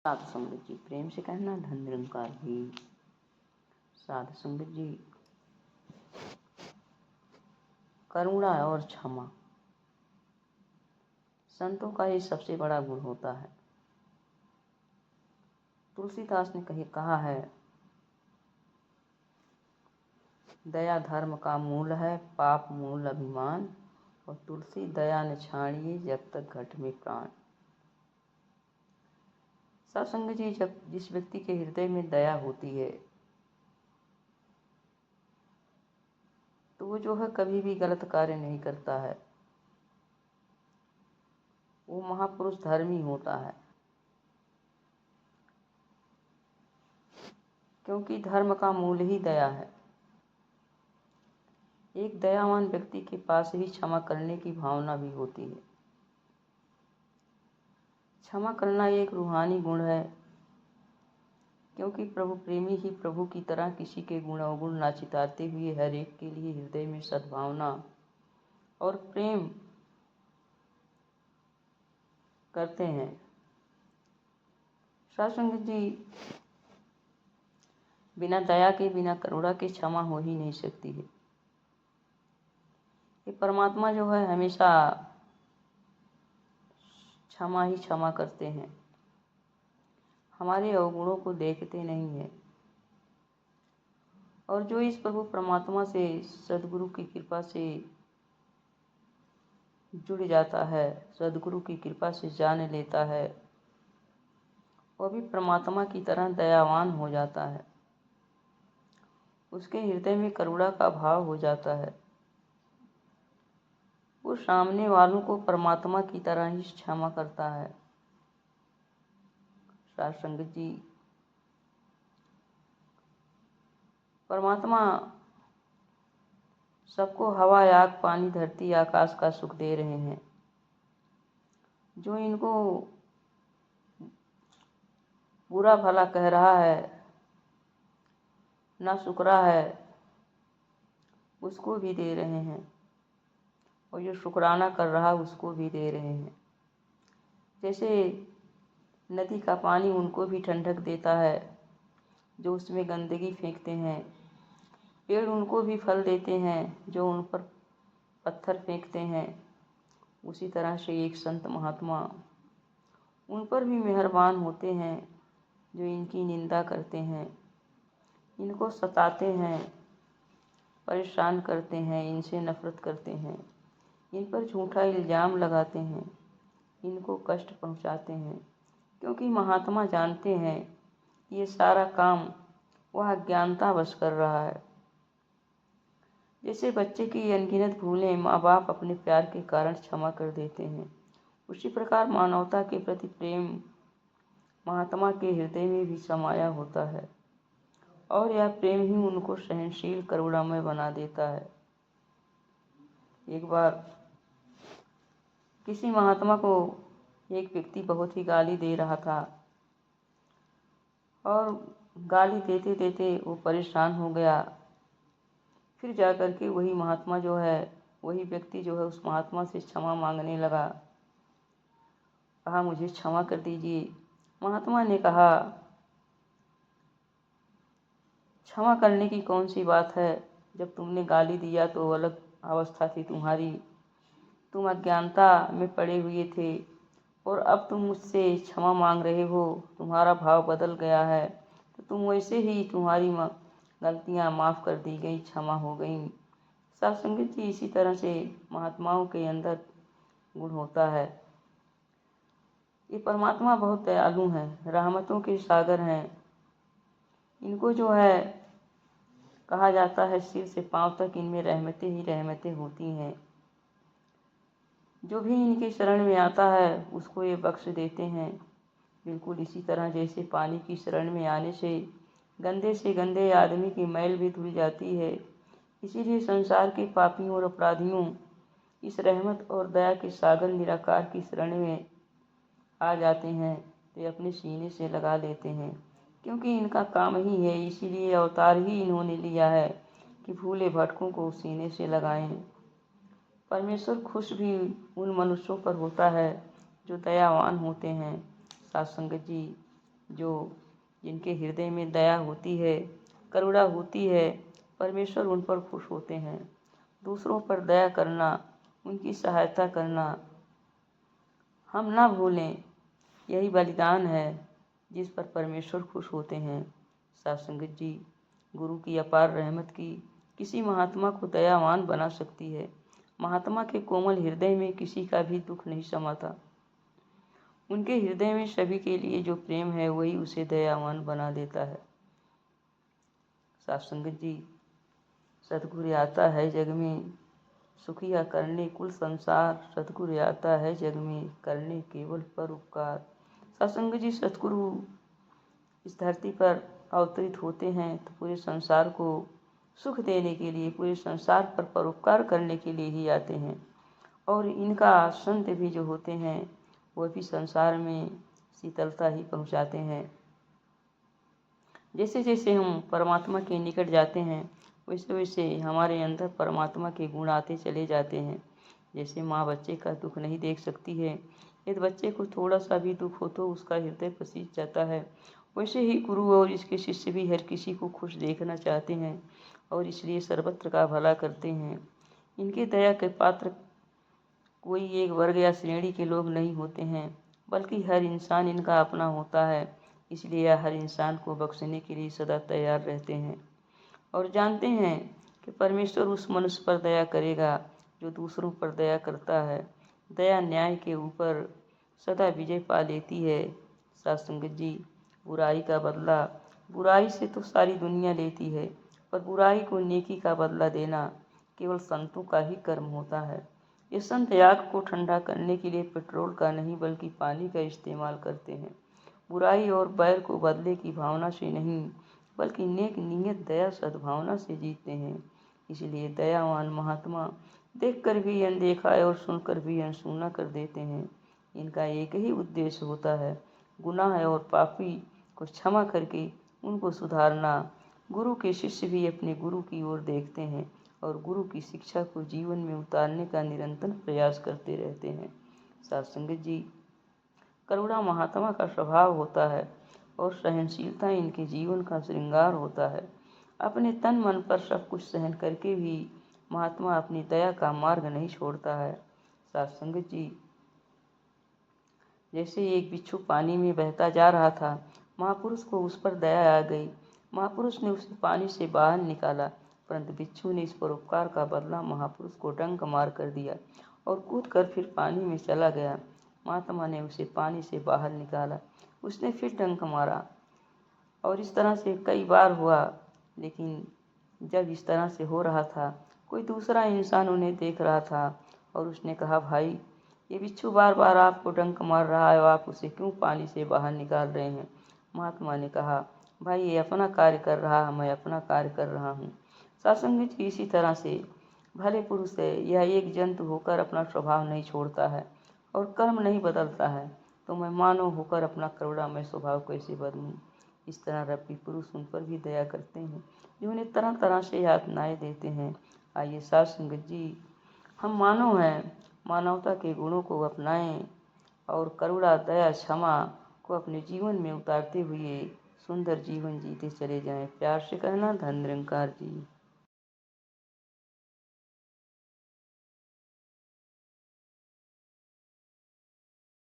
साधु संगत जी, प्रेम से कहना धन निरंकार भी। साधु संगत जी, करुणा और क्षमा संतों का ही सबसे बड़ा गुण होता है। तुलसीदास ने कहा है, दया धर्म का मूल है, पाप मूल अभिमान, और तुलसी दया न छाड़िए जब तक घट में प्राण। सत्संग जी, जब जिस व्यक्ति के हृदय में दया होती है तो वो जो है कभी भी गलत कार्य नहीं करता है। वो महापुरुष धर्मी होता है, क्योंकि धर्म का मूल ही दया है। एक दयावान व्यक्ति के पास ही क्षमा करने की भावना भी होती है। क्षमा करना एक रूहानी गुण है, क्योंकि प्रभु प्रेमी ही प्रभु की तरह किसी के गुण अवगुण ना चिताते हुए हर एक के लिए हृदय में सद्भावना और प्रेम करते हैं। सत्संग जी, बिना दया के, बिना करुणा के क्षमा हो ही नहीं सकती है। ये परमात्मा जो है हमेशा क्षमा ही क्षमा करते हैं, हमारे अवगुणों को देखते नहीं है। और जो इस प्रभु परमात्मा से, सद्गुरु की कृपा से जुड़ जाता है, सद्गुरु की कृपा से जान लेता है, वह भी परमात्मा की तरह दयावान हो जाता है। उसके हृदय में करुणा का भाव हो जाता है। वो सामने वालों को परमात्मा की तरह ही क्षमा करता है। साध संगत जी, परमात्मा सबको हवा, आग, पानी, धरती, आकाश का सुख दे रहे हैं। जो इनको बुरा भला कह रहा है, ना शुक्रा है, उसको भी दे रहे हैं, और जो शुक्राना कर रहा है उसको भी दे रहे हैं। जैसे नदी का पानी उनको भी ठंडक देता है जो उसमें गंदगी फेंकते हैं, पेड़ उनको भी फल देते हैं जो उन पर पत्थर फेंकते हैं, उसी तरह से एक संत महात्मा उन पर भी मेहरबान होते हैं जो इनकी निंदा करते हैं, इनको सताते हैं, परेशान करते हैं, इनसे नफरत करते हैं, इन पर झूठा इल्ज़ाम लगाते हैं, इनको कष्ट पहुंचाते हैं। क्योंकि महात्मा जानते हैं ये सारा काम वह अज्ञानता बस कर रहा है। जैसे बच्चे की अनगिनत भूलें माँ बाप अपने प्यार के कारण क्षमा कर देते हैं, उसी प्रकार मानवता के प्रति प्रेम महात्मा के हृदय में भी समाया होता है, और यह प्रेम ही उनको सहनशील करुणामय बना देता है। एक बार किसी महात्मा को एक व्यक्ति बहुत ही गाली दे रहा था, और गाली देते देते वो परेशान हो गया। फिर जाकर के वही महात्मा जो है, वही व्यक्ति जो है उस महात्मा से क्षमा मांगने लगा, कहा मुझे क्षमा कर दीजिए। महात्मा ने कहा, क्षमा करने की कौन सी बात है, जब तुमने गाली दिया तो अलग अवस्था थी तुम्हारी, तुम अज्ञानता में पड़े हुए थे, और अब तुम मुझसे क्षमा मांग रहे हो, तुम्हारा भाव बदल गया है, तो तुम वैसे ही तुम्हारी गलतियां माफ़ कर दी गई, क्षमा हो गई। सत्संगत जी, इसी तरह से महात्माओं के अंदर गुण होता है। ये परमात्मा बहुत दयालु हैं, रहमतों के सागर हैं। इनको जो है कहा जाता है सिर से पांव तक इनमें रहमतें ही रहमतें होती हैं। जो भी इनके शरण में आता है उसको ये बख्श देते हैं। बिल्कुल इसी तरह जैसे पानी की शरण में आने से गंदे आदमी की मैल भी धुल जाती है, इसीलिए संसार के पापियों और अपराधियों इस रहमत और दया के सागर निराकार की शरण में आ जाते हैं तो ये अपने सीने से लगा लेते हैं, क्योंकि इनका काम ही है। इसीलिए अवतार ही इन्होंने लिया है कि भूले भटकों को सीने से लगाएं। परमेश्वर खुश भी उन मनुष्यों पर होता है जो दयावान होते हैं। साथ संगत जी, जिनके हृदय में दया होती है, करुणा होती है, परमेश्वर उन पर खुश होते हैं। दूसरों पर दया करना, उनकी सहायता करना हम ना भूलें। यही बलिदान है जिस पर परमेश्वर खुश होते हैं। साथ संगत जी, गुरु की अपार रहमत की किसी महात्मा को दयावान बना सकती है। महात्मा के कोमल हृदय में किसी का भी दुख नहीं समाता। उनके हृदय में सभी के लिए जो प्रेम है वही उसे दयावान बना देता है। साथ संगत जी, सतगुरु आता है जग में सुखिया करने कुल संसार। सतगुरु आता है जग में करने केवल परोपकार। साथ संगत जी, सतगुरु इस धरती पर अवतरित होते हैं तो पूरे संसार को सुख देने के लिए, पूरे संसार पर परोपकार करने के लिए ही आते हैं। और इनका संत भी जो होते हैं वो भी संसार में शीतलता ही पहुंचाते हैं। जैसे जैसे हम परमात्मा के निकट जाते हैं वैसे वैसे हमारे अंदर परमात्मा के गुण आते चले जाते हैं। जैसे माँ बच्चे का दुख नहीं देख सकती है, यदि बच्चे को थोड़ा सा भी दुख हो तो उसका हृदय पसीज जाता है, वैसे ही गुरु और इसके शिष्य भी हर किसी को खुश देखना चाहते हैं और इसलिए सर्वत्र का भला करते हैं। इनके दया के पात्र कोई एक वर्ग या श्रेणी के लोग नहीं होते हैं, बल्कि हर इंसान इनका अपना होता है। इसलिए हर इंसान को बख्शने के लिए सदा तैयार रहते हैं और जानते हैं कि परमेश्वर उस मनुष्य पर दया करेगा जो दूसरों पर दया करता है। दया न्याय के ऊपर सदा विजय पा लेती है। साथ संगत जी, बुराई का बदला बुराई से तो सारी दुनिया लेती है, पर बुराई को नेकी का बदला देना केवल संतों का ही कर्म होता है। ये संत आग को ठंडा करने के लिए पेट्रोल का नहीं बल्कि पानी का इस्तेमाल करते हैं। बुराई और बैर को बदले की भावना से नहीं बल्कि नेक नीयत दया सद्भावना से जीतते हैं। इसलिए दयावान महात्मा देखकर भी अनदेखा और सुनकर भी अनसुना कर देते हैं। इनका एक ही उद्देश्य होता है, गुनाह और पापी को क्षमा करके उनको सुधारना। गुरु के शिष्य भी अपने गुरु की ओर देखते हैं और गुरु की शिक्षा को जीवन में उतारने का निरंतर प्रयास करते रहते हैं। साथ संगत जी, करुणा महात्मा का स्वभाव होता है और सहनशीलता इनके जीवन का श्रृंगार होता है। अपने तन मन पर सब कुछ सहन करके भी महात्मा अपनी दया का मार्ग नहीं छोड़ता है। साथ संगत जी, जैसे एक बिच्छू पानी में बहता जा रहा था, महापुरुष को उस पर दया आ गई। महापुरुष ने उसे पानी से बाहर निकाला, परंतु बिच्छू ने इस परोपकार का बदला महापुरुष को डंक मार कर दिया और कूद कर फिर पानी में चला गया। महात्मा ने उसे पानी से बाहर निकाला, उसने फिर डंक मारा और इस तरह से कई बार हुआ। लेकिन जब इस तरह से हो रहा था, कोई दूसरा इंसान उन्हें देख रहा था और उसने कहा, भाई, ये बिच्छू बार बार आपको डंक मार रहा है, आप उसे क्यों पानी से बाहर निकाल रहे हैं? महात्मा ने कहा, भाई, ये अपना कार्य कर रहा है, मैं अपना कार्य कर रहा हूँ। सत्संग जी, इसी तरह से भले पुरुष है, यह एक जंतु होकर अपना स्वभाव नहीं छोड़ता है और कर्म नहीं बदलता है, तो मैं मानव होकर अपना करुणामय स्वभाव कैसे बदलूं? इस तरह रब्बी पुरुष उन पर भी दया करते हैं जो उन्हें तरह तरह से यातनाएं देते हैं। आइए साथ संगत जी, हम मानव हैं, मानवता के गुणों को अपनाएं और करुणा, दया, क्षमा को अपने जीवन में उतारते हुए सुंदर जीवन जीते चले जाएं। प्यार से कहना, धन निरंकार जी।